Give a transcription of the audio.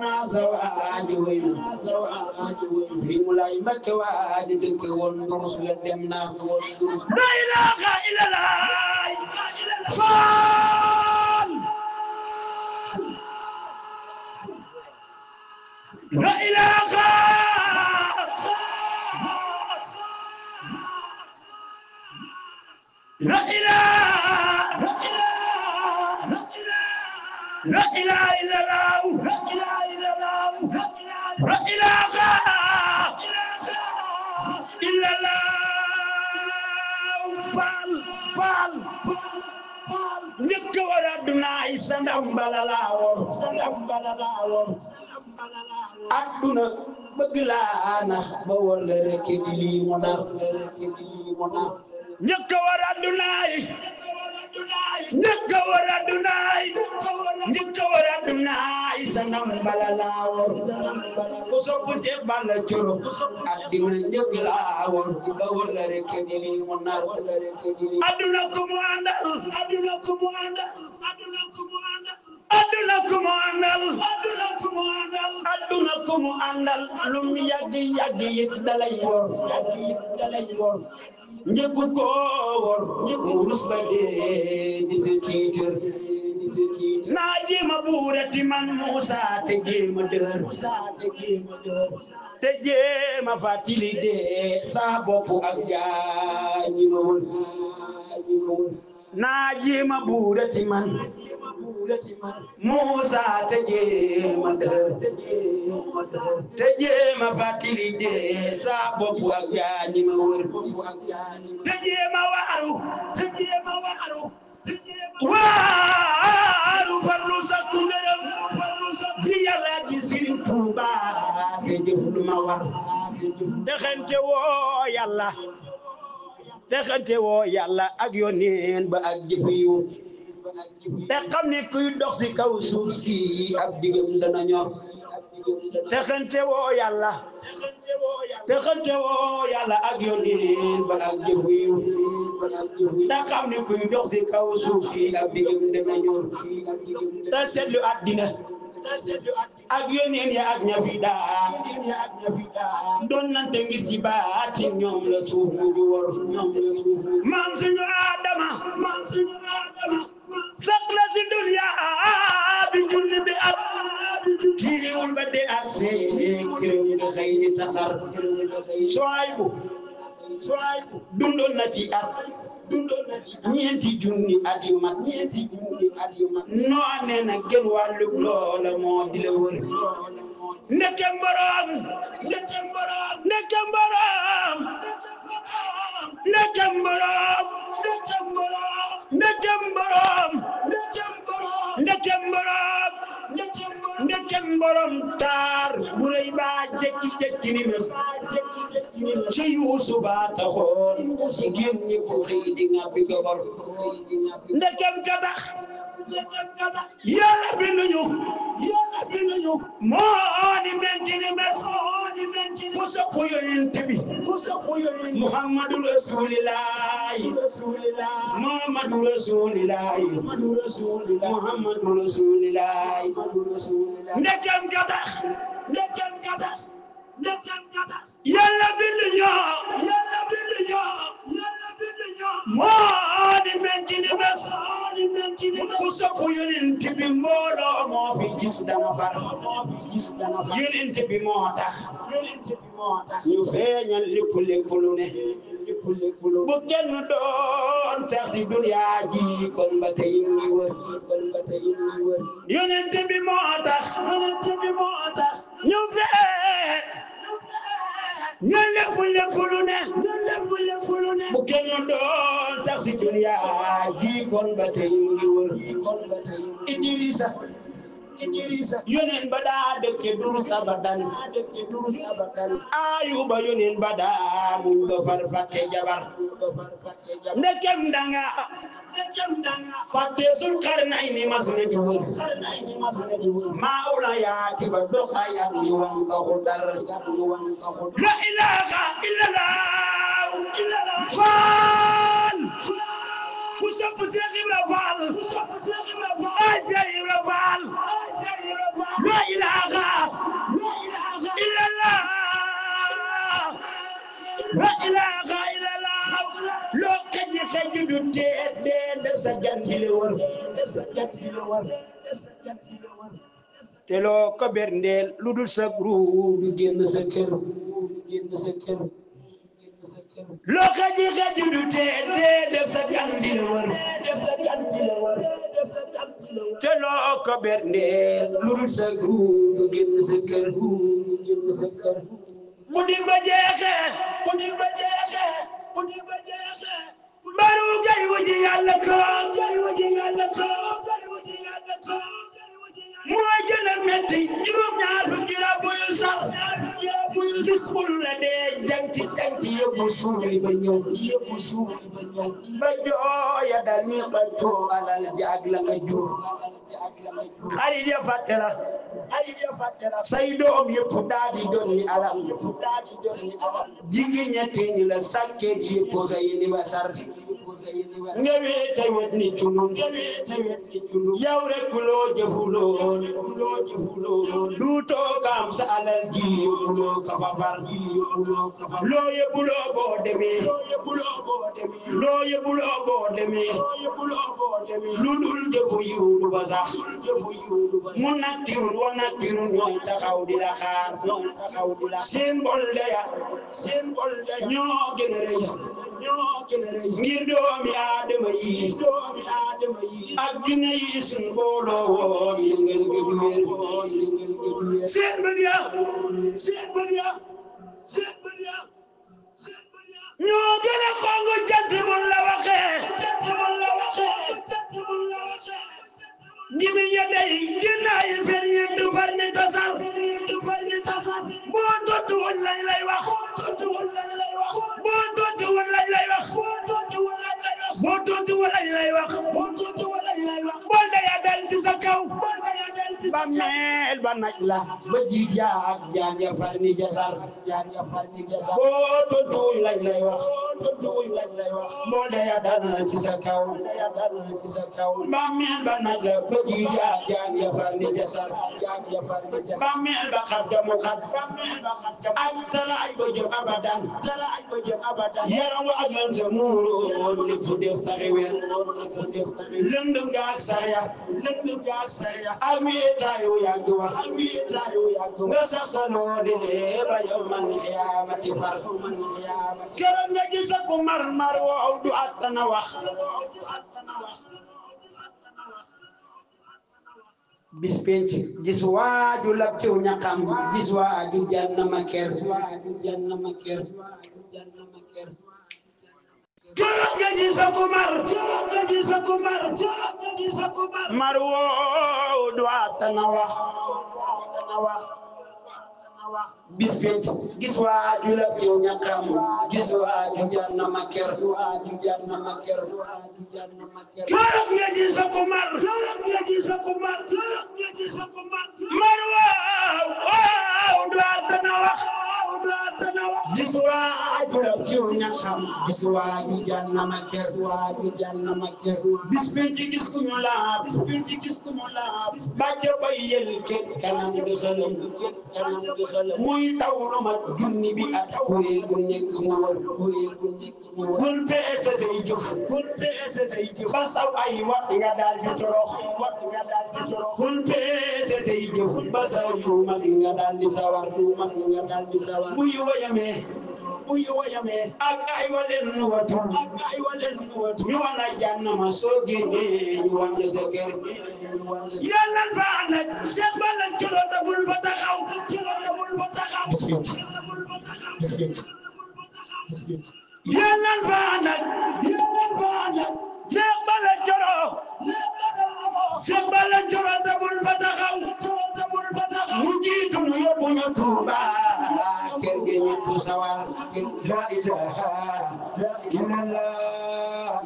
زواج وين في مولاي مكة وادي دك ونرس لدمنا لا إله إلا الله فال لا إله لا إله لا إله إلا الله لا إله إلا الله لا إله إلا الله فال نك ورادنا إسلام بلالاور أدنى بغلانا بور لركدي منار نك ورادنا نك ورادنا إسلام بلالاور كسب جبال جرو أدنى نغلاور بور لركدي منار أدنى كم andal lum yagi dalay wor ñeku ko wor ñeku rusbade dizikiter naji maburati man Musa tejema deur tejema fatili de sa bopu ak jañi ma wor naji maburati man Musa tejema deur tejema fatili de sa bopu ak jañi ma wor tejema waru farlu sakunderam bi Yàlla gi Sëriñ Tuuba te jëf lu ma war texante woo Yàlla ak yoneen ba ak jëf yu te xam ne kuy dox ci kaw suuf si ak digam dana ñor texante woo Yàlla ak yoneen ba ak jëf yu te xam ne kuy dox ci kaw suuf si ak digam dana ñor te seetlu àddina ak yoneen ya ak ña fi daa doon nante ngir ci baatin ñoom la suuf mu ju wor maam suñu Adama sax la ci dunya bi julli bi ak tiiwul ba de ak see këram nga xëy ni tasar Suwaybu dundoon na ci at ñeenti junni at yu mat noo nee na gën wàllu loola moo di la wër ndekkem borom taar bu rëy baa jekki ni mes ci Yuusufa taxoon jigéen ñi ko xëy di nga bi gobar ndekkem kadax Yàlla binduñu moo di menti ni mes ku sopp yonent bi Muhammadu Rasulillahi ndekkem kadax Yàlla binduñu moo di menti ni mes ku sopp yonent bi mbooloo moo fi gis dana far yonent bi moo tax ñu feeñal lépp lu ne bu kenn doon sax ci dunya ji kon ba tey ñu wër yonent bi moo tax ñu feeñal lépp lu ne bu kenn doon sax ci dunya ji kon ba tey ñu wër Idrisa yoneen ba daa dëkke durus abadan Ayuba yoneen ba daa muñ ba far fàtte jabar ndekem danga fàtte Zulkarnayni mas na di wër Mawla yaa ki ba doxay ak ñu wan ko xudar la ilaha illallah Faal ku sopp Seex Ibra Faal ay Seex Ibra Faal la ilaha te loo ko berndeel lu dul sa groupe du génn sa kër loo kaji kaji du tee def sa gan di la wër te loo ko berndeel lu dul sa groupe du génn sa kër bu di ba jeexee baru gay waji yàlla moo gën a metti juróom-ñaar fukki rab yu sax bis bul la dee janti yóbbu suuli ba ñëw ba jooya dal mi ba coo alal jaag la nga jur xarit ya fàtte la say doom yëpp daal di doon ni alal jigéen ñetti ni la sàkke di yëpp xëy ni ba sar nga wéete wet ni tunum yow rek loo jëfuloo lu toogam sa alal ji yëppuloo kafabar loo yëppuloo boo demee lu dul jëfu yiw ba sax mu naktirun wa naktirun ñooy taxaw di la xaar seen bol ya ñoo gën a rëy ngir doomi aadama yi ak junne yi sun booloo woon yëngal nga du wér seen bët ya ñoo gën a xongu jant mun la waxee gimi ya day jënnaay fen yëndu far ni tasar boo tontu woon lañ lay wax boo daya dal ci sa kaw ba meel ba naj la ba ji jaag jaan ya far ni jasar boo tontuwul lañ lay wax boo daya dal ci sa kaw ba meel ba naj la ba ji jaag jaan ya far ni jasar ba meel ba xat damu xat ak dara ay ba jëm abadan yaram wa ak lan sa muur lépp def saxi weer lëndëm nga ak sariya ak wéetaayu yàgg wax nga sax sa noodi ba yow man xiyaamati far keroog nga gis sa ku mar woow du attana wax bis penc gis waaju lab ciw ñaqam gis waaju jannama ker keroog nga gis sa ku mar woow du attana wax bis penc gis waaju lab ciw ñaqam gis waaju jannama ker keroog nga gis sa ku mar mar woow du attana wax gis waaju lab ciw ñaqam gis waaju jannama ker bis penc gis ku ñu laab bàjjo bay yel ket kanam gi xëlëm muy taw lu mat junni bi ak kuréel gu nekk mu wër kun peese say jëf ba saw ay wat nga daal di sorox kun peese say jëf ba saw yu mag nga daal di sawar buy woyamee ak ay walen nu watu ñu wana jànnama soo génnee ñu wan sa kër yàlla baax na Cheikh Balla kilo dabul ba taxaw yàlla baax na Cheikh Balla kilo dabul ba taxaw mu jiitu nu yóbbu ñu Tuuba kër gi ñëpp sawar la ilaha illallah